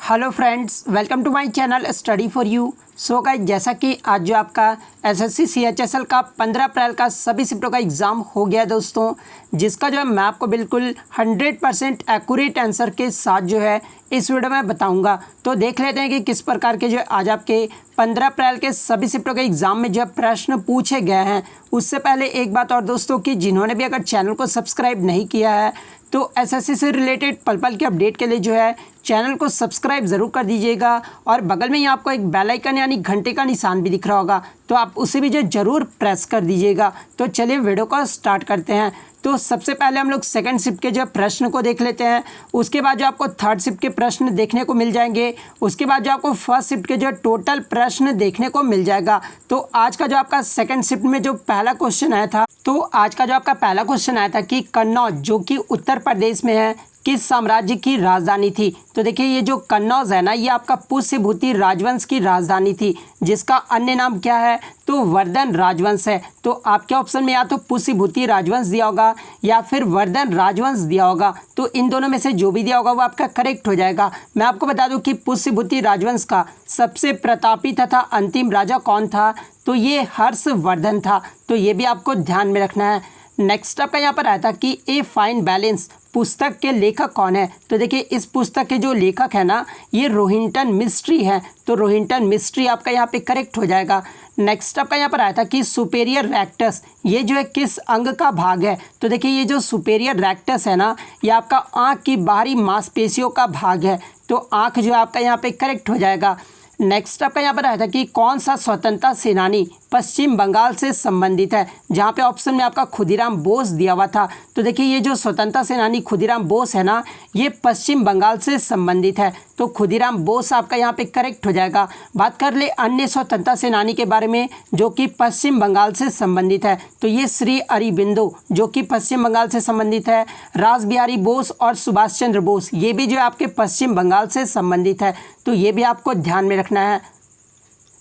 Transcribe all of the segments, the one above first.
Hello friends, welcome to my channel study for you. So guys, जैसा कि आज जो आपका एसएससी सीएचएसएल का 15 अप्रैल का सभी शिफ्टों का एग्ज़ाम हो गया दोस्तों, जिसका जो है मैं आपको बिल्कुल 100% एक्यूरेट आंसर के साथ जो है इस वीडियो में बताऊंगा। तो देख लेते हैं कि किस प्रकार के जो आज आपके 15 अप्रैल के सभी शिफ्टों के एग्ज़ाम में जो प्रश्न पूछे गए हैं। उससे पहले एक बात और दोस्तों, कि जिन्होंने भी अगर चैनल को सब्सक्राइब नहीं किया है तो एसएससी से रिलेटेड पल पल के अपडेट के लिए जो है चैनल को सब्सक्राइब ज़रूर कर दीजिएगा। और बगल में ही आपको एक बेल आइकन यानी घंटे का निशान भी दिख रहा होगा, तो आप उसे भी जो ज़रूर प्रेस कर दीजिएगा। तो चलिए वीडियो को स्टार्ट करते हैं। तो सबसे पहले हम लोग सेकंड शिफ्ट के जो प्रश्न को देख लेते हैं। उसके बाद जो आपको थर्ड शिफ्ट के प्रश्न देखने को मिल जाएंगे। उसके बाद जो आपको फर्स्ट शिफ्ट के जो टोटल प्रश्न देखने को मिल जाएगा। तो आज का जो आपका सेकंड शिफ्ट में जो पहला क्वेश्चन आया था, तो आज का जो आपका पहला क्वेश्चन आया था कि कन्नौज जो कि उत्तर प्रदेश में है, किस साम्राज्य की राजधानी थी। तो देखिए, ये जो कन्नौज है ना, ये आपका पुष्यभूति राजवंश की राजधानी थी, जिसका अन्य नाम क्या है, तो वर्धन राजवंश है। तो आपके ऑप्शन में या तो पुष्यभूति राजवंश दिया होगा या फिर वर्धन राजवंश दिया होगा। तो इन दोनों में से जो भी दिया होगा वो आपका करेक्ट हो जाएगा। मैं आपको बता दूं कि पुष्यभूति राजवंश का सबसे प्रतापी तथा अंतिम राजा कौन था, तो ये हर्षवर्धन था। तो ये भी आपको ध्यान में रखना है। नेक्स्ट आपका यहाँ पर आया था कि ए फाइन बैलेंस पुस्तक के लेखक कौन है। तो देखिए, इस पुस्तक के जो लेखक है ना, ये रोहिंटन मिस्ट्री है। तो रोहिंटन मिस्ट्री आपका यहाँ पे करेक्ट हो जाएगा। नेक्स्ट आपका यहाँ पर आया था कि सुपेरियर रेक्टस ये जो है किस अंग का भाग है। तो देखिए, ये जो सुपेरियर रेक्टस है ना, ये आपका आँख की बाहरी मांसपेशियों का भाग है। तो आँख जो आपका यहाँ पे करेक्ट हो जाएगा। नेक्स्ट आपका यहाँ पर आया था कि कौन सा स्वतंत्रता सेनानी पश्चिम बंगाल से संबंधित है, जहाँ पे ऑप्शन में आपका खुदीराम बोस दिया हुआ था। तो देखिए, ये जो स्वतंत्रता सेनानी खुदीराम बोस है ना, ये पश्चिम बंगाल से संबंधित है। तो खुदीराम बोस आपका यहाँ पे करेक्ट हो जाएगा। बात कर ले अन्य स्वतंत्रता सेनानी के बारे में जो कि पश्चिम बंगाल से संबंधित है, तो ये श्री अरबिंदो जो कि पश्चिम बंगाल से संबंधित है। रास बिहारी बोस और सुभाष चंद्र बोस ये भी जो है आपके पश्चिम बंगाल से संबंधित है। तो ये भी आपको ध्यान में रखना है।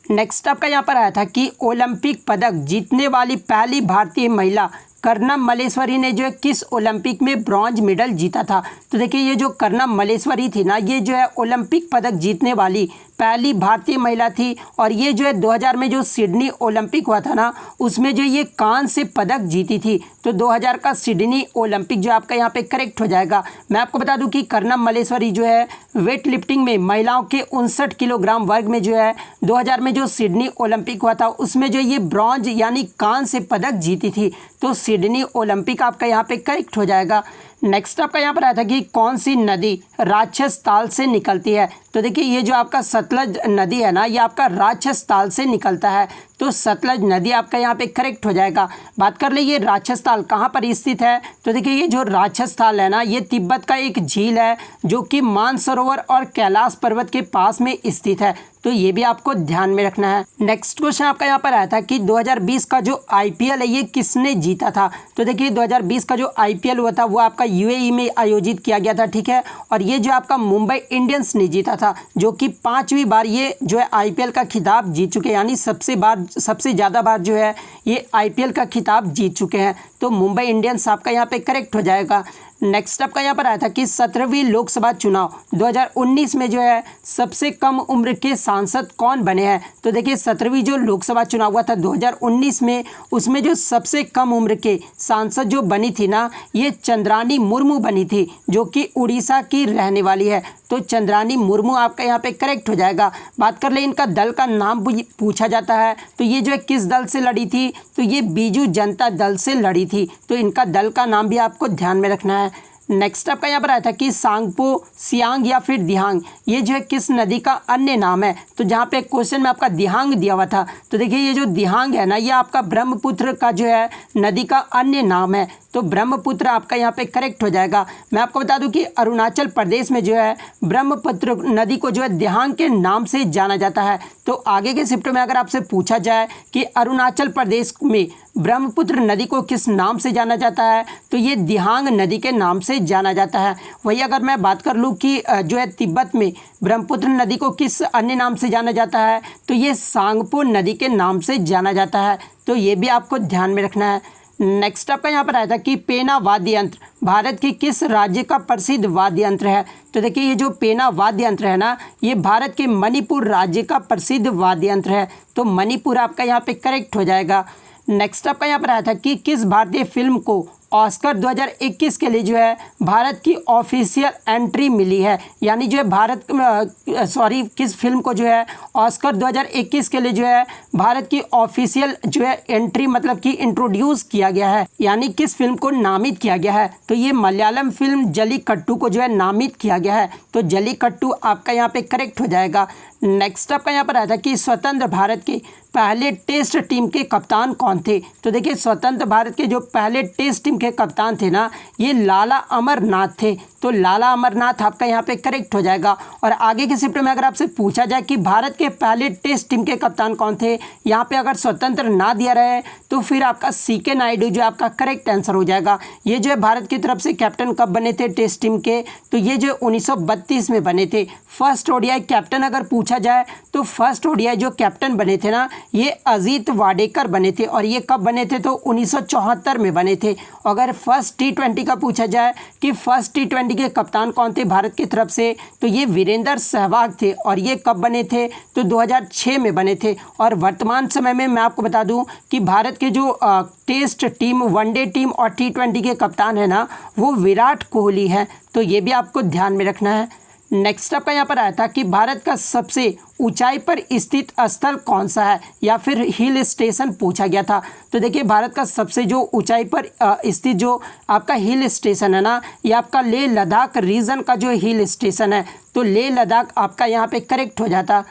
नेक्स्ट आपका यहाँ पर आया था कि ओलंपिक पदक जीतने वाली पहली भारतीय महिला कर्नम मल्लेश्वरी ने जो है किस ओलंपिक में ब्रॉन्ज मेडल जीता था। तो देखिए, ये जो कर्नम मल्लेश्वरी थी ना, ये जो है ओलंपिक पदक जीतने वाली पहली भारतीय महिला थी। और ये जो है 2000 में जो सिडनी ओलंपिक हुआ था ना, उसमें जो ये कांस्य पदक जीती थी। तो 2000 का सिडनी ओलंपिक जो आपका यहाँ पे करेक्ट हो जाएगा। मैं आपको बता दूं कि कर्नम मल्लेश्वरी जो है वेट लिफ्टिंग में महिलाओं के 59 किलोग्राम वर्ग में जो है 2000 में जो सिडनी ओलंपिक हुआ था, उसमें जो ये ब्रॉन्ज यानी कांस्य पदक जीती थी। तो सिडनी ओलंपिक आपका यहाँ पे करेक्ट हो जाएगा। नेक्स्ट आपका यहाँ पर आया था कि कौन सी नदी राक्षस ताल से निकलती है। तो देखिए, ये जो आपका सतलज नदी है ना, ये आपका राक्षस ताल से निकलता है। तो सतलज नदी आपका यहाँ पे करेक्ट हो जाएगा। बात कर ले ये राक्षस ताल कहाँ पर स्थित है। तो देखिए, ये जो राक्षस ताल है ना, ये तिब्बत का एक झील है जो कि मानसरोवर और कैलाश पर्वत के पास में स्थित है। तो ये भी आपको ध्यान में रखना है। नेक्स्ट क्वेश्चन आपका यहाँ पर आया था कि 2020 का जो आईपीएल है ये किसने जीता था। तो देखिए, 2020 का जो आईपीएल हुआ था वो आपका यूएई में आयोजित किया गया था, ठीक है। और ये जो आपका मुंबई इंडियंस ने जीता था, जो कि 5वीं बार ये जो है आईपीएल का खिताब जीत चुके हैं, यानी सबसे ज़्यादा बार जो है ये आईपीएल का खिताब जीत चुके हैं। तो मुंबई इंडियंस आपका यहाँ पे करेक्ट हो जाएगा। नेक्स्ट आपका यहाँ पर आया था कि 17वीं लोकसभा चुनाव 2019 में जो है सबसे कम उम्र के सांसद कौन बने हैं। तो देखिए, 17वीं जो लोकसभा चुनाव हुआ था 2019 में, उसमें जो सबसे कम उम्र के सांसद जो बनी थी ना, ये चंद्रानी मुर्मू बनी थी, जो कि उड़ीसा की रहने वाली है। तो चंद्रानी मुर्मू आपका यहाँ पे करेक्ट हो जाएगा। बात कर ले इनका दल का नाम पूछा जाता है, तो ये जो है किस दल से लड़ी थी, तो ये बीजू जनता दल से लड़ी थी। तो इनका दल का नाम भी आपको ध्यान में रखना है। नेक्स्ट आपका यहाँ पर आया था कि सांगपो, सियांग या फिर दिहांग ये जो है किस नदी का अन्य नाम है। तो जहाँ पे क्वेश्चन में आपका दिहांग दिया हुआ था, तो देखिए, ये जो दिहांग है ना, ये आपका ब्रह्मपुत्र का जो है नदी का अन्य नाम है। तो ब्रह्मपुत्र आपका यहाँ पे करेक्ट हो जाएगा। मैं आपको बता दूं कि अरुणाचल प्रदेश में जो है ब्रह्मपुत्र नदी को जो है दिहांग के नाम से जाना जाता है। तो आगे के शिफ्ट में अगर आपसे पूछा जाए कि अरुणाचल प्रदेश में ब्रह्मपुत्र नदी को किस नाम से जाना जाता है, तो ये दिहांग नदी के नाम से जाना जाता है। वही अगर मैं बात कर लूँ कि जो है तिब्बत में ब्रह्मपुत्र नदी को किस अन्य नाम से जाना जाता है, तो ये सांगपो नदी के नाम से जाना जाता है। तो ये भी आपको ध्यान में रखना है। नेक्स्ट आपका यहाँ पर आया था कि पेना वाद्य यंत्र भारत के किस राज्य का प्रसिद्ध वाद्य यंत्र है। तो देखिए ये जो पेना वाद्य यंत्र है ना, ये भारत के मणिपुर राज्य का प्रसिद्ध वाद्य यंत्र है। तो मणिपुर आपका यहाँ पे करेक्ट हो जाएगा। नेक्स्ट आपका यहाँ पर आया था कि किस भारतीय फिल्म को ऑस्कर 2021 के लिए जो है भारत की ऑफिशियल एंट्री मिली है। यानी जो है किस फिल्म को जो है ऑस्कर 2021 के लिए जो है भारत की ऑफिशियल जो है एंट्री मतलब कि इंट्रोड्यूस किया गया है, यानी किस फिल्म को नामित किया गया है। तो ये मलयालम फिल्म जल्लीकट्टू को जो है नामित किया गया है। तो जल्लीकट्टू आपका यहाँ पे करेक्ट हो जाएगा। नेक्स्ट आपका यहाँ पर आया था कि स्वतंत्र भारत के पहले टेस्ट टीम के कप्तान कौन थे। तो देखिए स्वतंत्र भारत के जो पहले टेस्ट टीम के कप्तान थे ना, ये लाला अमरनाथ थे। तो लाला अमरनाथ आपका यहाँ पे करेक्ट हो जाएगा। और आगे के शिफ्ट में अगर आपसे पूछा जाए कि भारत के पहले टेस्ट टीम के कप्तान कौन थे, यहाँ पे अगर स्वतंत्र ना दिया रहे तो फिर आपका सीके नायडू जो आपका करेक्ट आंसर हो जाएगा। ये जो है भारत की तरफ से कैप्टन कब बने थे टेस्ट टीम के, तो ये जो 1932 में बने थे। फर्स्ट ओडीआई कैप्टन अगर पूछा जाए तो फर्स्ट ओडीआई जो कैप्टन बने थे ना, ये अजीत वाडेकर बने थे। और ये कब बने थे, तो 1974 में बने थे। अगर फर्स्ट T20 का पूछा जाए कि फर्स्ट T20 के कप्तान कौन थे भारत की तरफ से, तो ये वीरेंद्र सहवाग थे। और ये कब बने थे, तो 2006 में बने थे। और वर्तमान समय में मैं आपको बता दूं कि भारत के जो टेस्ट टीम, वनडे टीम और T20 के कप्तान है ना, वो विराट कोहली है। तो ये भी आपको ध्यान में रखना है। नेक्स्ट आपका यहाँ पर आया था कि भारत का सबसे ऊंचाई पर स्थित स्थल कौन सा है, या फिर हिल स्टेशन पूछा गया था। तो देखिए भारत का सबसे जो ऊंचाई पर स्थित जो आपका हिल स्टेशन है ना, ये आपका लेह लद्दाख रीजन का जो हिल स्टेशन है। तो लेह लद्दाख आपका यहाँ पे करेक्ट हो जाता।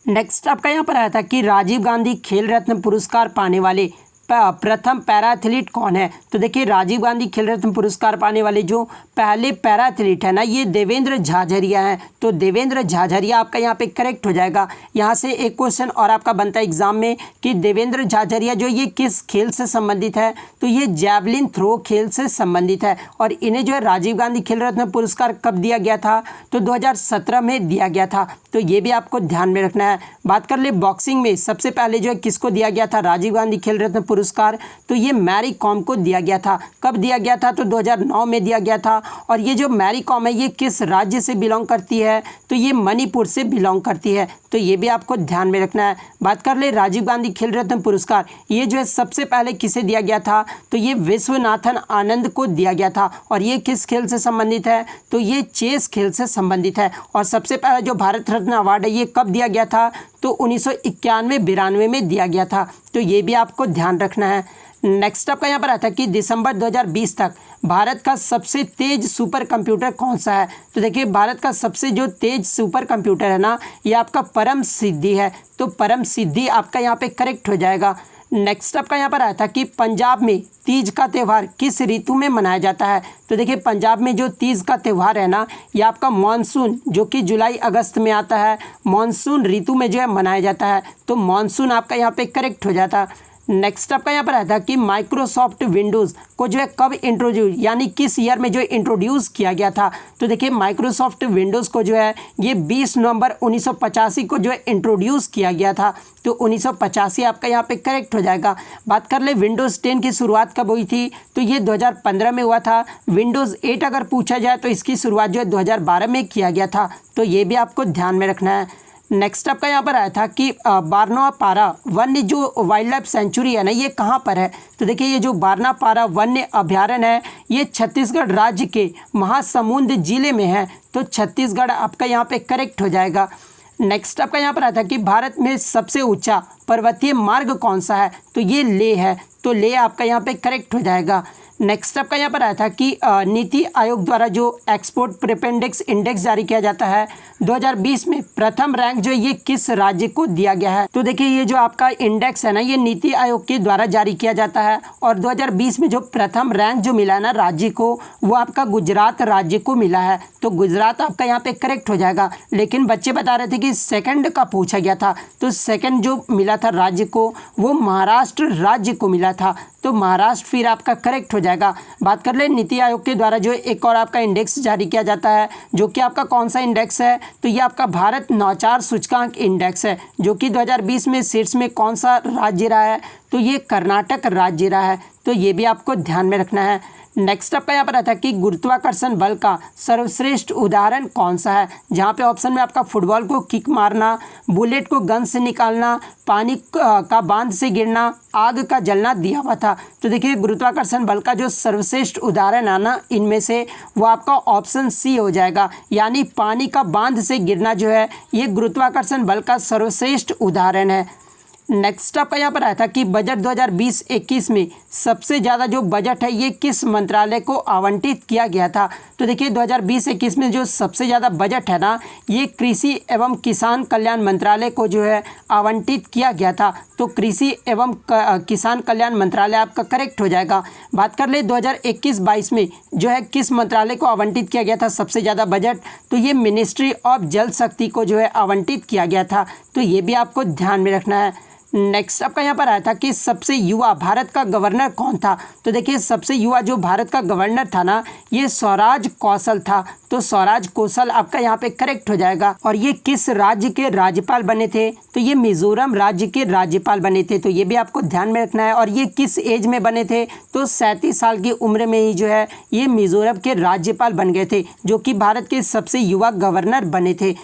नेक्स्ट आपका यहाँ पर आया था कि राजीव गांधी खेल रत्न पुरस्कार पाने वाले प्रथम पैरा एथलीट कौन है। तो देखिए राजीव गांधी खेल रत्न पुरस्कार पाने वाले जो पहले पैरा एथलीट है ना, ये देवेंद्र झाझरिया हैं। तो देवेंद्र झाझरिया आपका यहाँ पे करेक्ट हो जाएगा। यहाँ से एक क्वेश्चन और आपका बनता है एग्जाम में कि देवेंद्र झाझरिया जो ये किस खेल से संबंधित है, तो ये जैवलिन थ्रो खेल से संबंधित है। और इन्हें जो है राजीव गांधी खेल रत्न पुरस्कार कब दिया गया था, तो 2017 में दिया गया था। तो ये भी आपको ध्यान में रखना है। बात कर ले बॉक्सिंग में सबसे पहले जो है किसको दिया गया था राजीव गांधी खेल रत्न पुरस्कार, तो ये मैरी कॉम को दिया गया था। कब दिया गया था, तो 2009 में दिया गया था। और ये जो मैरी कॉम है ये किस राज्य से बिलोंग करती है, तो ये मणिपुर से बिलोंग करती है। तो ये भी आपको ध्यान में रखना है। बात कर ले राजीव गांधी खेल रत्न पुरस्कार, ये जो है सबसे पहले किसे दिया गया था, तो ये विश्वनाथन आनंद को दिया गया था। और ये किस खेल से संबंधित है, तो ये चेस खेल से संबंधित है। और सबसे पहला जो भारत रत्न अवार्ड है ये कब दिया गया था, तो 1991-92 में दिया गया था। तो ये भी आपको ध्यान रखना है। नेक्स्ट आपका यहाँ पर आता है कि दिसंबर 2020 तक भारत का सबसे तेज सुपर कंप्यूटर कौन सा है। तो देखिए भारत का सबसे जो तेज सुपर कंप्यूटर है ना, ये आपका परम सिद्धि है। तो परम सिद्धि आपका यहाँ पे करेक्ट हो जाएगा। नेक्स्ट आपका यहाँ पर आया था कि पंजाब में तीज का त्यौहार किस ऋतु में मनाया जाता है। तो देखिए पंजाब में जो तीज का त्यौहार है ना, ये आपका मानसून जो कि जुलाई अगस्त में आता है, मानसून ऋतु में जो है मनाया जाता है। तो मानसून आपका यहाँ पे करेक्ट हो जाता। नेक्स्ट आपका यहाँ पर आया था कि माइक्रोसॉफ्ट विंडोज़ को जो है कब इंट्रोड्यूस, यानी किस ईयर में जो है इंट्रोड्यूस किया गया था। तो देखिए माइक्रोसॉफ्ट विंडोज़ को जो है ये 20 नवंबर 1985 को जो है इंट्रोड्यूस किया गया था। तो 1985 आपका यहाँ पे करेक्ट हो जाएगा। बात कर ले विंडोज़ 10 की शुरुआत कब हुई थी, तो ये 2015 में हुआ था। विंडोज़ 8 अगर पूछा जाए तो इसकी शुरुआत जो है 2012 में किया गया था। तो ये भी आपको ध्यान में रखना है। नेक्स्ट आपका यहाँ पर आया था कि बारनापारा वन्य जो वाइल्ड लाइफ सेंचुरी है ना, ये कहाँ पर है। तो देखिए ये जो बारनापारा वन्य अभ्यारण्य है ये छत्तीसगढ़ राज्य के महासमुंद जिले में है। तो छत्तीसगढ़ आपका यहाँ पे करेक्ट हो जाएगा। नेक्स्ट आपका यहाँ पर आया था कि भारत में सबसे ऊंचा पर्वतीय मार्ग कौन सा है, तो ये लेह है। तो लेह आपका यहाँ पे करेक्ट हो जाएगा। नेक्स्ट आपका यहाँ पर आया था कि नीति आयोग द्वारा जो एक्सपोर्ट प्रेफरेंस इंडेक्स जारी किया जाता है 2020 में प्रथम रैंक जो ये किस राज्य को दिया गया है। तो देखिए ये जो आपका इंडेक्स है ना, ये नीति आयोग के द्वारा जारी किया जाता है। और 2020 में जो प्रथम रैंक जो मिला ना राज्य को, वो आपका गुजरात राज्य को मिला है। तो गुजरात आपका यहाँ पे करेक्ट हो जाएगा। लेकिन बच्चे बता रहे थे कि सेकंड का पूछा गया था, तो सेकंड जो मिला था राज्य को वो महाराष्ट्र राज्य को मिला था। तो महाराष्ट्र फिर आपका करेक्ट हो जाएगा। बात कर ले नीति आयोग के द्वारा जो एक और आपका इंडेक्स जारी किया जाता है, जो कि आपका कौन सा इंडेक्स है, तो ये आपका भारत नवाचार सूचकांक इंडेक्स है, जो कि 2020 में शीर्ष में कौन सा राज्य रहा है, तो ये कर्नाटक राज्य रहा है। तो ये भी आपको ध्यान में रखना है। नेक्स्ट आपका यहाँ पर आता है कि गुरुत्वाकर्षण बल का सर्वश्रेष्ठ उदाहरण कौन सा है, जहाँ पे ऑप्शन में आपका फुटबॉल को किक मारना, बुलेट को गन से निकालना, पानी का बांध से गिरना, आग का जलना दिया हुआ था। तो देखिए गुरुत्वाकर्षण बल का जो सर्वश्रेष्ठ उदाहरण है ना, इनमें से वो आपका ऑप्शन सी हो जाएगा, यानी पानी का बांध से गिरना जो है ये गुरुत्वाकर्षण बल का सर्वश्रेष्ठ उदाहरण है। नेक्स्ट आपका यहाँ पर आया था कि बजट 2020-21 में सबसे ज़्यादा जो बजट है ये किस मंत्रालय को आवंटित किया गया था। तो देखिए 2020-21 में जो सबसे ज़्यादा बजट है ना, ये कृषि एवं किसान कल्याण मंत्रालय को जो है आवंटित किया गया था। तो कृषि एवं किसान कल्याण मंत्रालय आपका करेक्ट हो जाएगा। बात कर ले 2021-22 में जो है किस मंत्रालय को आवंटित किया गया था सबसे ज़्यादा बजट, तो ये मिनिस्ट्री ऑफ जल शक्ति को जो है आवंटित किया गया था। तो ये भी आपको ध्यान में रखना है। नेक्स्ट आपका यहाँ पर आया था कि सबसे युवा भारत का गवर्नर कौन था। तो देखिए सबसे युवा जो भारत का गवर्नर था ना, ये स्वराज कौशल था। तो स्वराज कौशल आपका यहाँ पे करेक्ट हो जाएगा। और ये किस राज्य के राज्यपाल बने थे, तो ये मिजोरम राज्य के राज्यपाल बने थे। तो ये भी आपको ध्यान में रखना है। और ये किस एज में बने थे, तो 37 साल की उम्र में ही जो है ये मिजोरम के राज्यपाल बन गए थे, जो कि भारत के सबसे युवा गवर्नर बने थे।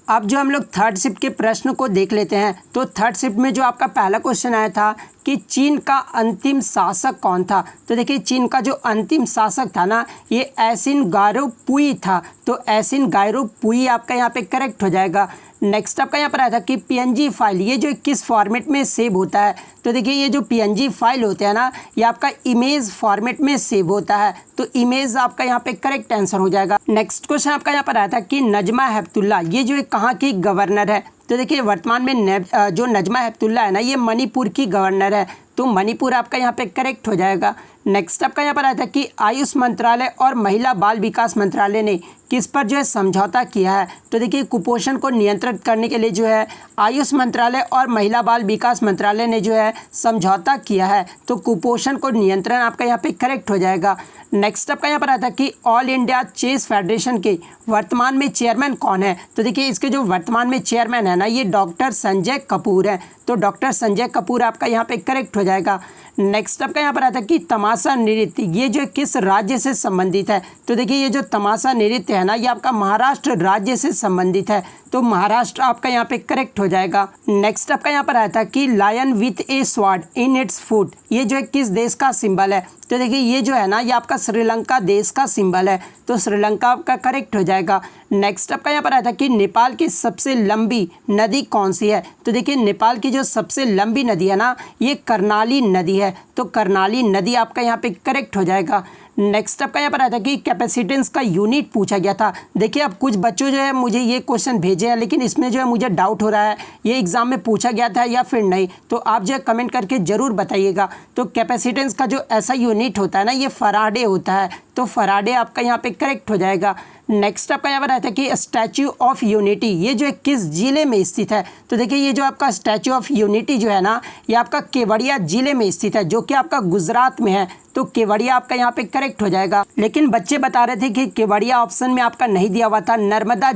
अब जो हम लोग थर्ड शिफ्ट के प्रश्न को देख लेते हैं, तो थर्ड शिफ्ट में जो आपका पहला क्वेश्चन आया था कि चीन का अंतिम शासक कौन था। तो देखिए चीन का जो अंतिम शासक था ना, ये ऐसिन गारो पुई था। तो ऐसिन गारो पुई आपका यहाँ पे करेक्ट हो जाएगा। नेक्स्ट आपका यहाँ पर आया था कि पीएनजी फाइल ये जो किस फॉर्मेट में सेव होता है। तो देखिए ये जो पीएनजी फाइल होते हैं ना, ये आपका इमेज फॉर्मेट में सेव होता है। तो इमेज आपका यहाँ पे करेक्ट आंसर हो जाएगा। नेक्स्ट क्वेश्चन आपका यहाँ पर आया था कि नजमा हेपतुल्ला ये जो कहाँ की गवर्नर है। तो देखिए वर्तमान में जो नजमा हेपतुल्ला है ना, ये मणिपुर की गवर्नर है। तो मणिपुर आपका यहाँ पे करेक्ट हो जाएगा। नेक्स्ट आपका यहाँ पर आया था कि आयुष मंत्रालय और महिला बाल विकास मंत्रालय ने किस पर जो है समझौता किया है। तो देखिए कुपोषण को नियंत्रित करने के लिए जो है आयुष मंत्रालय और महिला बाल विकास मंत्रालय ने जो है समझौता किया है। तो कुपोषण को नियंत्रण आपका यहाँ पे करेक्ट हो जाएगा। नेक्स्ट आपका यहाँ पर आता है कि ऑल इंडिया चेस फेडरेशन के वर्तमान में चेयरमैन कौन है। तो देखिए इसके जो वर्तमान में चेयरमैन है ना, ये डॉक्टर संजय कपूर है। तो डॉक्टर संजय कपूर आपका यहाँ पे करेक्ट हो जाएगा। नेक्स्ट आपका यहाँ पर आता है कि तमाशा नृत्य ये जो किस राज्य से संबंधित है। तो देखिए ये जो तमाशा नृत्य है ना, ये आपका महाराष्ट्र राज्य से संबंधित है। तो महाराष्ट्र आपका यहाँ पे करेक्ट हो जाएगा। नेक्स्ट आपका यहाँ पर आया था कि lion with a sword in its foot ये जो है किस देश का सिंबल है। तो देखिए ये जो है ना, ये आपका श्रीलंका देश का सिंबल है। तो श्रीलंका आपका करेक्ट हो जाएगा। नेक्स्ट आपका यहाँ पर आया था कि नेपाल की सबसे लंबी नदी कौन सी है। तो देखिए नेपाल की जो सबसे लंबी नदी है ना, ये कर्णाली नदी है। तो कर्णाली नदी आपका यहाँ पे करेक्ट हो जाएगा। नेक्स्ट आपका यहाँ पर आया था कि कैपेसिटेंस का यूनिट पूछा गया था। देखिए अब कुछ बच्चों जो है मुझे ये क्वेश्चन भेजे हैं, लेकिन इसमें जो है मुझे डाउट हो रहा है ये एग्जाम में पूछा गया था या फिर नहीं। तो आप जो है कमेंट करके ज़रूर बताइएगा। तो कैपेसिटेंस का जो ऐसा यूनिट होता है ना, ये फराडे होता है। तो फराडे आपका यहाँ पे करेक्ट हो जाएगा। नेक्स्ट आपका यहाँ पर आता है कि स्टैच्यू ऑफ यूनिटी ये जो है किस जिले में स्थित है। तो देखिए ये जो आपका स्टैच्यू ऑफ यूनिटी जो है ना, ये आपका केवड़िया जिले में स्थित है, जो कि आपका गुजरात में है। तो केवड़िया आपका यहाँ पे करेक्ट हो जाएगा। लेकिन बच्चे बता रहे थे कि केवड़िया ऑप्शन में आपका नहीं दिया हुआ था, नर्मदा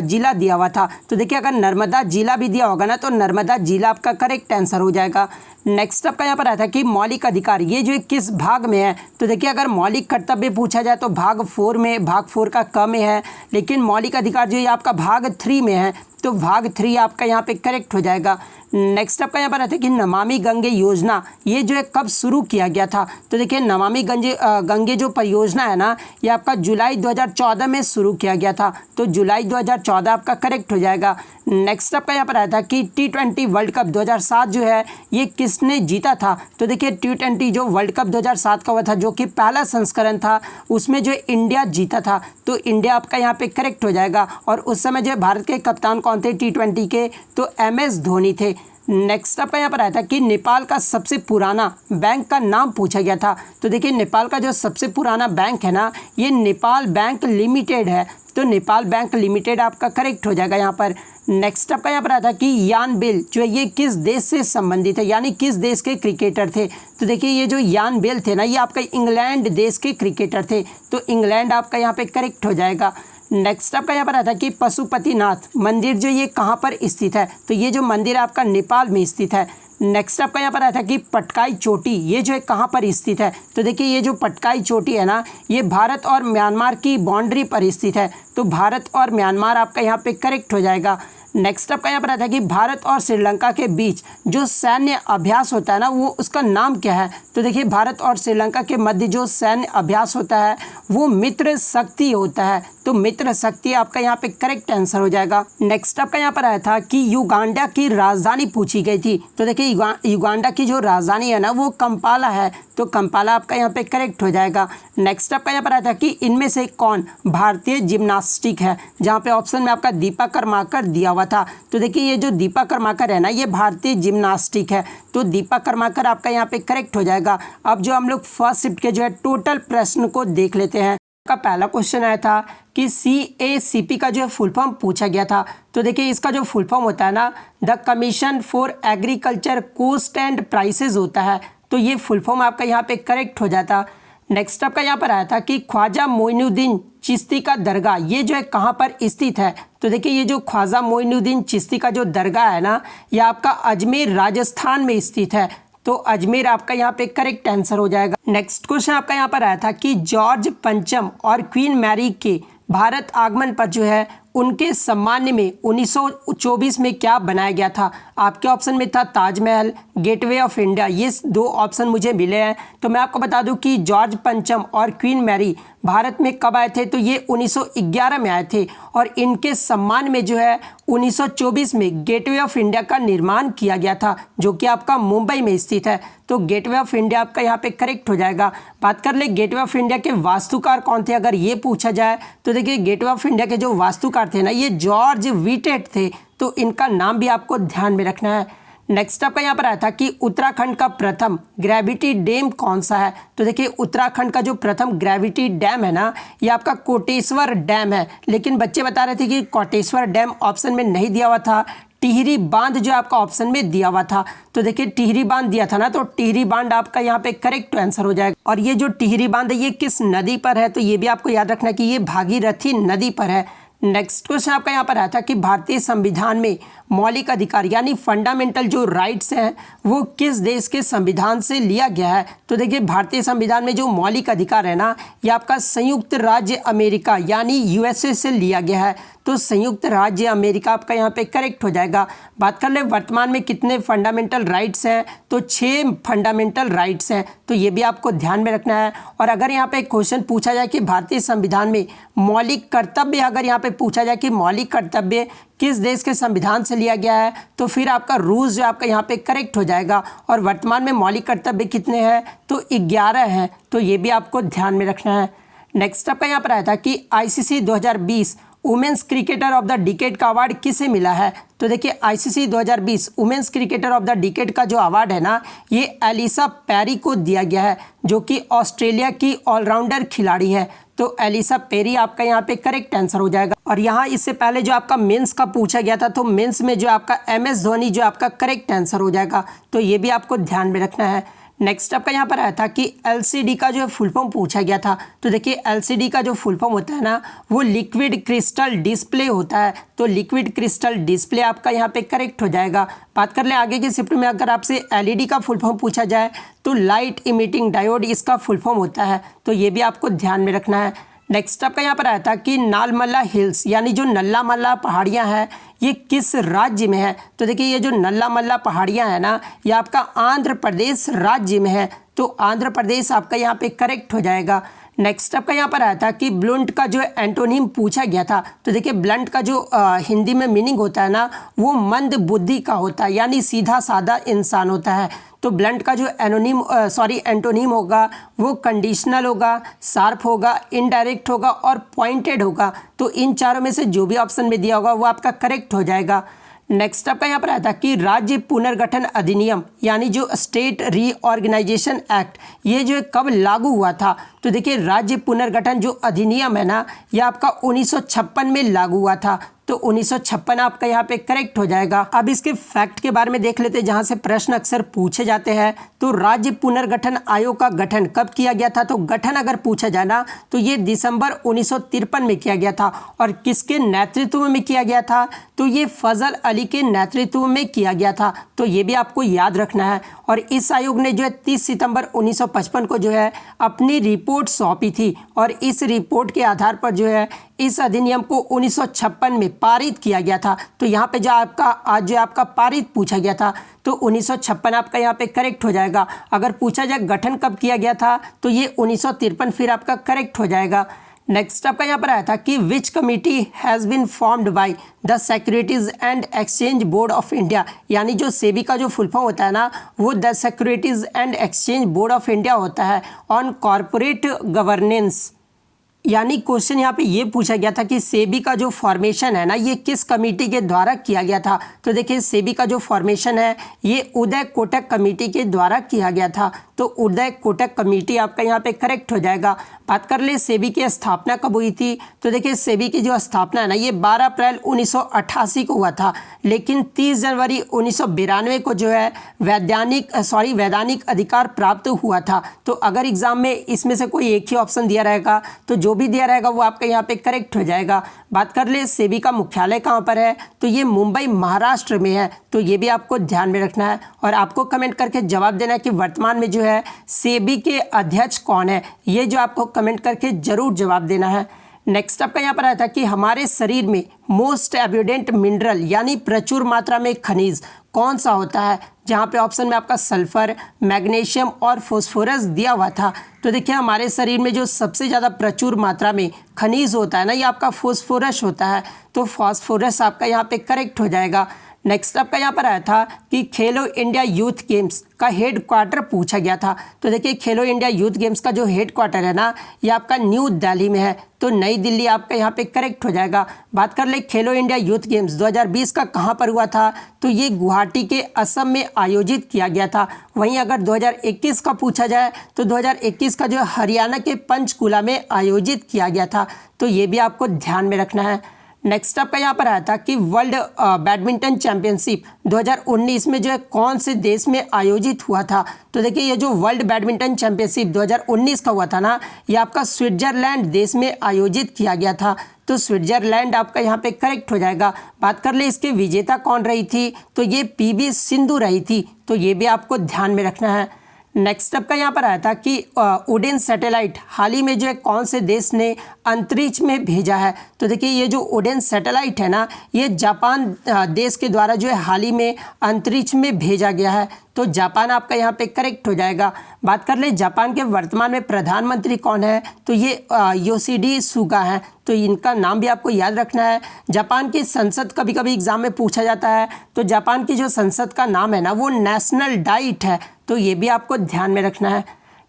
जिला दिया हुआ था। तो देखिए अगर नर्मदा जिला भी दिया होगा ना, तो नर्मदा जिला आपका करेक्ट आंसर हो जाएगा। नेक्स्ट आपका यहाँ पर आया था कि मौलिक अधिकार ये जो किस भाग में है। तो देखिए अगर मौलिक कर्तव्य पूछा जाए तो भाग 4 में, भाग 4 का क में है। लेकिन मौलिक अधिकार जो है आपका भाग 3 में है। तो भाग 3 आपका यहाँ पे करेक्ट हो जाएगा। नेक्स्ट आपका यहाँ पर आता है कि नमामि गंगे योजना ये जो है कब शुरू किया गया था। तो देखिए नमामि गंगे जो परियोजना है ना, ये आपका जुलाई 2014 में शुरू किया गया था। तो जुलाई 2014 आपका करेक्ट हो जाएगा। नेक्स्ट आपका यहाँ पर आया था कि T20 वर्ल्ड कप 2007 जो है ये किसने जीता था। तो देखिए T20 जो वर्ल्ड कप 2007 का हुआ था, जो कि पहला संस्करण था, उसमें जो इंडिया जीता था। तो इंडिया आपका यहाँ पे करेक्ट हो जाएगा। और उस समय जो भारत के कप्तान कौन थे T20 के, तो MS धोनी थे। नेक्स्ट आपका यहाँ पर आया था कि नेपाल का सबसे पुराना बैंक का नाम पूछा गया था। तो देखिए नेपाल का जो सबसे पुराना बैंक है ना, ये नेपाल बैंक लिमिटेड है। तो नेपाल बैंक लिमिटेड आपका करेक्ट हो जाएगा यहाँ पर। नेक्स्ट आपका यहाँ पर आया था कि यान बेल जो है ये किस देश से संबंधित है, यानी किस देश के क्रिकेटर थे। तो देखिए ये जो यान बेल थे ना, ये आपका इंग्लैंड देश के क्रिकेटर थे। तो इंग्लैंड आपका यहाँ पे करेक्ट हो जाएगा। नेक्स्ट आपका यहाँ पर आता है कि पशुपतिनाथ मंदिर जो ये कहाँ पर स्थित है। तो ये जो मंदिर आपका नेपाल में स्थित है। नेक्स्ट आपका यहाँ पर आया था कि पटकाई चोटी ये जो है कहाँ पर स्थित है। तो देखिए ये जो पटकाई चोटी है ना, ये भारत और म्यांमार की बाउंड्री पर स्थित है। तो भारत और म्यांमार आपका यहाँ पे करेक्ट हो जाएगा। नेक्स्ट आपका यहाँ पर आता है कि भारत और श्रीलंका के बीच जो सैन्य अभ्यास होता है ना, वो उसका नाम क्या है। तो देखिए भारत और श्रीलंका के मध्य जो सैन्य अभ्यास होता है वो मित्र शक्ति होता है। तो मित्र शक्ति आपका यहाँ पे करेक्ट आंसर हो जाएगा। नेक्स्ट आपका यहाँ पर आया था कि युगांडा की राजधानी पूछी गई थी। तो देखिए युगांडा की जो राजधानी है ना, वो कंपाला है। तो कंपाला आपका यहाँ पे करेक्ट हो जाएगा। नेक्स्ट आपका यहाँ पर आया था कि इनमें से कौन भारतीय जिम्नास्टिक है, जहाँ पे ऑप्शन में आपका दीपा कर्माकर दिया हुआ था। तो देखिए ये जो दीपा कर्माकर है ना, ये भारतीय जिम्नास्टिक है। तो दीपा कर्माकर आपका यहाँ पे करेक्ट हो जाएगा। अब जो हम लोग फर्स्ट शिफ्ट के जो है टोटल प्रश्न को देख लेते हैं। का पहला क्वेश्चन आया था कि CACP का जो है फुल फॉर्म पूछा गया था। तो देखिए इसका जो फुल फॉर्म होता है ना, the commission for agriculture cost and prices होता है। तो ये फुल फॉर्म आपका यहाँ पे करेक्ट हो जाता। नेक्स्ट आपका यहाँ पर आया था कि ख्वाजा मोइनुद्दीन चिश्ती का दरगाह ये जो है कहाँ पर स्थित है। तो देखिए ये जो ख्वाजा मोइनुद्दीन चिश्ती का जो दरगाह है ना, ये आपका अजमेर राजस्थान में स्थित है। तो अजमेर आपका यहाँ पे करेक्ट आंसर हो जाएगा। नेक्स्ट क्वेश्चन आपका यहाँ पर आया था कि जॉर्ज पंचम और क्वीन मैरी के भारत आगमन पर जो है उनके सम्मान में 1924 में क्या बनाया गया था। आपके ऑप्शन में था ताजमहल, गेटवे ऑफ इंडिया। ये दो ऑप्शन मुझे मिले हैं। तो मैं आपको बता दूं कि जॉर्ज पंचम और क्वीन मैरी भारत में कब आए थे। तो ये 1911 में आए थे और इनके सम्मान में जो है 1924 में गेटवे ऑफ इंडिया का निर्माण किया गया था, जो कि आपका मुंबई में स्थित है। तो गेटवे ऑफ इंडिया आपका यहाँ पे करेक्ट हो जाएगा। बात कर ले गेटवे ऑफ इंडिया के वास्तुकार कौन थे, अगर ये पूछा जाए तो देखिए गेटवे ऑफ इंडिया के जो वास्तुकार थे ना, ये जॉर्ज व्हिटेट थे। तो इनका नाम भी आपको ध्यान में रखना है। नेक्स्ट आपका यहाँ पर आया था कि उत्तराखंड का प्रथम ग्रेविटी डैम कौन सा है। तो देखिए उत्तराखंड का जो प्रथम ग्रेविटी डैम है ना, ये आपका कोटेश्वर डैम है। लेकिन बच्चे बता रहे थे कि कोटेश्वर डैम ऑप्शन में नहीं दिया हुआ था, टिहरी बांध जो आपका ऑप्शन में दिया हुआ था। तो देखिए टिहरी बांध दिया था ना, तो टिहरी बांध आपका यहाँ पे करेक्ट आंसर हो जाएगा। और ये जो टिहरी बांध है ये किस नदी पर है, तो ये भी आपको याद रखना कि ये भागीरथी नदी पर है। नेक्स्ट क्वेश्चन आपका यहाँ पर आया था कि भारतीय संविधान में मौलिक अधिकार यानी फंडामेंटल जो राइट्स हैं वो किस देश के संविधान से लिया गया है। तो देखिए भारतीय संविधान में जो मौलिक अधिकार है ना, ये आपका संयुक्त राज्य अमेरिका यानी USA से लिया गया है। तो संयुक्त राज्य अमेरिका आपका यहाँ पे करेक्ट हो जाएगा। बात कर ले वर्तमान में कितने फंडामेंटल राइट्स हैं, तो 6 फंडामेंटल राइट्स हैं। तो ये भी आपको ध्यान में रखना है। और अगर यहाँ पे क्वेश्चन पूछा जाए कि भारतीय संविधान में मौलिक कर्तव्य, अगर यहाँ पे पूछा जाए कि मौलिक कर्तव्य किस देश के संविधान से लिया गया है, तो फिर आपका रूल्स जो आपका यहाँ पे करेक्ट हो जाएगा। और वर्तमान में मौलिक कर्तव्य कितने हैं, तो 11 हैं। तो ये भी आपको ध्यान में रखना है। नेक्स्ट आपका यहाँ पर आया था कि ICC 2020 women's cricketer of the decade का अवार्ड किसे मिला है। तो देखिए ICC 2020 women's cricketer of the decade का जो अवार्ड है ना, ये एलिसा पेरी को दिया गया है, जो कि ऑस्ट्रेलिया की ऑलराउंडर खिलाड़ी है। तो एलिसा पेरी आपका यहाँ पे करेक्ट आंसर हो जाएगा। और यहाँ इससे पहले जो आपका मेंस का पूछा गया था, तो मेंस में जो आपका MS धोनी जो आपका करेक्ट आंसर हो जाएगा। तो ये भी आपको ध्यान में रखना है। नेक्स्ट आपका यहाँ पर आया था कि LCD का जो फुल फॉर्म पूछा गया था। तो देखिए LCD का जो फुल फॉर्म होता है ना, वो लिक्विड क्रिस्टल डिस्प्ले होता है। तो लिक्विड क्रिस्टल डिस्प्ले आपका यहाँ पे करेक्ट हो जाएगा। बात कर ले आगे की शिफ्ट में, अगर आपसे LED का फुल फॉर्म पूछा जाए तो लाइट इमिटिंग डायोड इसका फुल फॉर्म होता है। तो ये भी आपको ध्यान में रखना है। नेक्स्ट आपका यहाँ पर आया था कि नालमल्ला हिल्स यानी जो नल्ला मल्ला पहाड़ियाँ हैं ये किस राज्य में है। तो देखिए ये जो नल्ला मल्ला पहाड़ियाँ हैं ना, ये आपका आंध्र प्रदेश राज्य में है। तो आंध्र प्रदेश आपका यहाँ पे करेक्ट हो जाएगा। नेक्स्ट आपका यहाँ पर आया था कि ब्लंट का जो एंटोनिम पूछा गया था। तो देखिए ब्लंट का जो हिंदी में मीनिंग होता है ना, वो मंद बुद्धि का होता है, यानी सीधा साधा इंसान होता है। तो ब्लंट का जो एंटोनिम होगा वो कंडीशनल होगा, शार्प होगा, इनडायरेक्ट होगा और पॉइंटेड होगा। तो इन चारों में से जो भी ऑप्शन में दिया होगा वो आपका करेक्ट हो जाएगा। नेक्स्ट आपका यहाँ पर आया था कि राज्य पुनर्गठन अधिनियम यानी जो स्टेट रीऑर्गेनाइजेशन एक्ट, ये जो है कब लागू हुआ था? तो देखिए राज्य पुनर्गठन जो अधिनियम है ना, ये आपका 1956 में लागू हुआ था। तो 1956 आपका यहाँ पे करेक्ट हो जाएगा। अब इसके फैक्ट के बारे में देख लेते हैं, जहाँ से प्रश्न अक्सर पूछे जाते हैं। तो राज्य पुनर्गठन आयोग का गठन कब किया गया था? तो गठन अगर पूछा जाए ना, तो ये दिसंबर 1953 में किया गया था। और किसके नेतृत्व में किया गया था? तो ये फजल अली के नेतृत्व में किया गया था। तो ये भी आपको याद रखना है। और इस आयोग ने जो है 30 सितंबर 1955 को जो है अपनी रिपोर्ट सौंपी थी। और इस रिपोर्ट के आधार पर जो है इस अधिनियम को 1956 में पारित किया गया था। तो यहाँ पे जो आपका आज जो आपका पारित पूछा गया था, तो 1956 आपका यहाँ पे करेक्ट हो जाएगा। अगर पूछा जाए गठन कब किया गया था, तो ये 1953 फिर आपका करेक्ट हो जाएगा। नेक्स्ट आपका यहाँ पर आया था कि which committee has been formed by the securities and exchange board of India, यानी जो सेबी का जो फुल फॉर्म होता है ना, वो the securities and exchange board of India होता है, ऑन कॉरपोरेट गवर्नेंस। यानी क्वेश्चन यहाँ पे ये पूछा गया था कि सेबी का जो फॉर्मेशन है ना, ये किस कमेटी के द्वारा किया गया था? तो देखिए सेबी का जो फॉर्मेशन है ये उदय कोटक कमेटी के द्वारा किया गया था। तो उदय कोटक कमेटी आपका यहाँ पे करेक्ट हो जाएगा। बात कर ले सेबी की स्थापना कब हुई थी? तो देखिए सेबी की जो स्थापना है ना, ये 12 अप्रैल 1988 को हुआ था। लेकिन 30 जनवरी 1992 को जो है वैधानिक अधिकार प्राप्त हुआ था। तो अगर एग्जाम में इसमें से कोई एक ही ऑप्शन दिया रहेगा, तो जो भी दिया रहेगा वो आपका यहाँ पे करेक्ट हो जाएगा। बात कर ले सेबी का मुख्यालय कहाँ पर है? तो ये मुंबई महाराष्ट्र में है। तो ये भी आपको ध्यान में रखना है। और आपको कमेंट करके जवाब देना है कि वर्तमान में जो है सेबी के अध्यक्ष कौन है। ये जो आपको कमेंट करके जरूर जवाब देना है। नेक्स्ट आपका यहाँ पर आया था कि हमारे शरीर में मोस्ट एब्यूडेंट मिनरल यानी प्रचुर मात्रा में खनिज कौन सा होता है? जहाँ पे ऑप्शन में आपका सल्फर, मैग्नीशियम और फॉस्फोरस दिया हुआ था। तो देखिए हमारे शरीर में जो सबसे ज़्यादा प्रचुर मात्रा में खनिज होता है ना, ये आपका फॉस्फोरस होता है। तो फॉस्फोरस आपका यहाँ पे करेक्ट हो जाएगा। नेक्स्ट आपका यहाँ पर आया था कि खेलो इंडिया यूथ गेम्स का हेड क्वार्टर पूछा गया था। तो देखिए खेलो इंडिया यूथ गेम्स का जो हेड क्वार्टर है ना, ये आपका न्यू दिल्ली में है। तो नई दिल्ली आपका यहाँ पे करेक्ट हो जाएगा। बात कर ले खेलो इंडिया यूथ गेम्स 2020 का कहाँ पर हुआ था? तो ये गुवाहाटी के असम में आयोजित किया गया था। वहीं अगर 2021 का पूछा जाए, तो 2021 का जो हरियाणा के पंचकुला में आयोजित किया गया था। तो ये भी आपको ध्यान में रखना है। नेक्स्ट आपका यहाँ पर आया था कि वर्ल्ड बैडमिंटन चैंपियनशिप 2019 में जो है कौन से देश में आयोजित हुआ था? तो देखिए ये जो वर्ल्ड बैडमिंटन चैंपियनशिप 2019 का हुआ था ना, ये आपका स्विट्जरलैंड देश में आयोजित किया गया था। तो स्विट्जरलैंड आपका यहाँ पे करेक्ट हो जाएगा। बात कर ले इसके विजेता कौन रही थी? तो ये पीवी सिंधु रही थी। तो ये भी आपको ध्यान में रखना है। नेक्स्ट आपका यहाँ पर आया था कि उड़ेन सैटेलाइट हाल ही में जो है कौन से देश ने अंतरिक्ष में भेजा है? तो देखिए ये जो उड़ेन सैटेलाइट है ना, ये जापान देश के द्वारा जो है हाल ही में अंतरिक्ष में भेजा गया है। तो जापान आपका यहाँ पे करेक्ट हो जाएगा। बात कर ले जापान के वर्तमान में प्रधानमंत्री कौन है? तो ये योशिहिदे सुगा हैं। तो इनका नाम भी आपको याद रखना है। जापान की संसद कभी कभी एग्जाम में पूछा जाता है। तो जापान की जो संसद का नाम है ना, वो नेशनल डाइट है। तो ये भी आपको ध्यान में रखना है।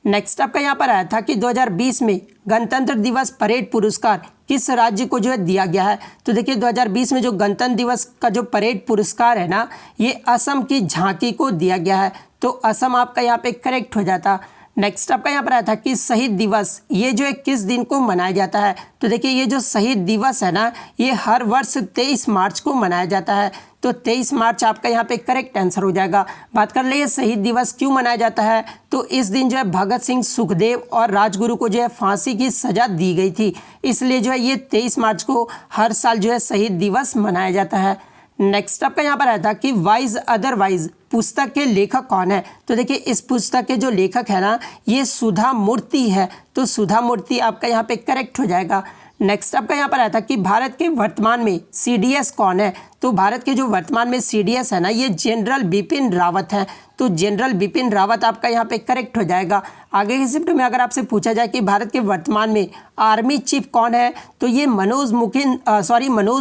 नेक्स्ट आपका यहाँ पर आया था कि 2020 में गणतंत्र दिवस परेड पुरस्कार किस राज्य को जो है दिया गया है? तो देखिए 2020 में जो गणतंत्र दिवस का जो परेड पुरस्कार है ना, ये असम की झांकी को दिया गया है। तो असम आपका यहाँ पे करेक्ट हो जाता। नेक्स्ट आपका यहाँ पर आया था कि शहीद दिवस ये जो है किस दिन को मनाया जाता है? तो देखिए ये जो शहीद दिवस है ना, ये हर वर्ष 23 मार्च को मनाया जाता है। तो 23 मार्च आपका यहाँ पे करेक्ट आंसर हो जाएगा। बात कर ले ये शहीद दिवस क्यों मनाया जाता है? तो इस दिन जो है भगत सिंह, सुखदेव और राजगुरु को जो है फांसी की सजा दी गई थी। इसलिए जो है ये 23 मार्च को हर साल जो है शहीद दिवस मनाया जाता है। नेक्स्ट आपका यहाँ पर आया था कि वाइज अदरवाइज पुस्तक के लेखक कौन है? तो देखिए इस पुस्तक के जो लेखक है ना, ये सुधा मूर्ति है। तो सुधा मूर्ति आपका यहाँ पे करेक्ट हो जाएगा। नेक्स्ट आपका यहाँ पर आया था कि भारत के वर्तमान में सीडीएस कौन है? तो भारत के जो वर्तमान में सीडीएस है ना, ये जनरल बिपिन रावत है। तो जनरल बिपिन रावत आपका यहाँ पे करेक्ट हो जाएगा। आगे की शिफ्ट में अगर आपसे पूछा जाए कि भारत के वर्तमान में आर्मी चीफ कौन है, तो ये मनोज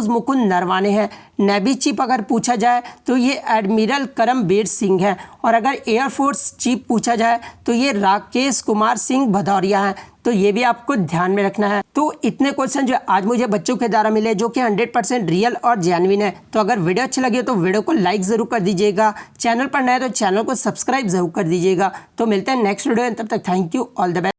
मुकुंद नरवाने हैं। नेवी चीफ अगर पूछा जाए तो ये एडमिरल करमबीर सिंह है। और अगर एयरफोर्स चीफ पूछा जाए तो ये राकेश कुमार सिंह भदौरिया हैं। तो ये भी आपको ध्यान में रखना है। तो इतने क्वेश्चन जो आज मुझे बच्चों के द्वारा मिले, जो कि 100% रियल और जेन्युइन है। तो अगर वीडियो अच्छी लगी हो तो वीडियो को लाइक ज़रूर कर दीजिएगा, चैनल पर नए तो चैनल को सब्सक्राइब ज़रूर कर दीजिएगा। तो मिलते हैं नेक्स्ट वीडियो में, तब तक thank you, all the best.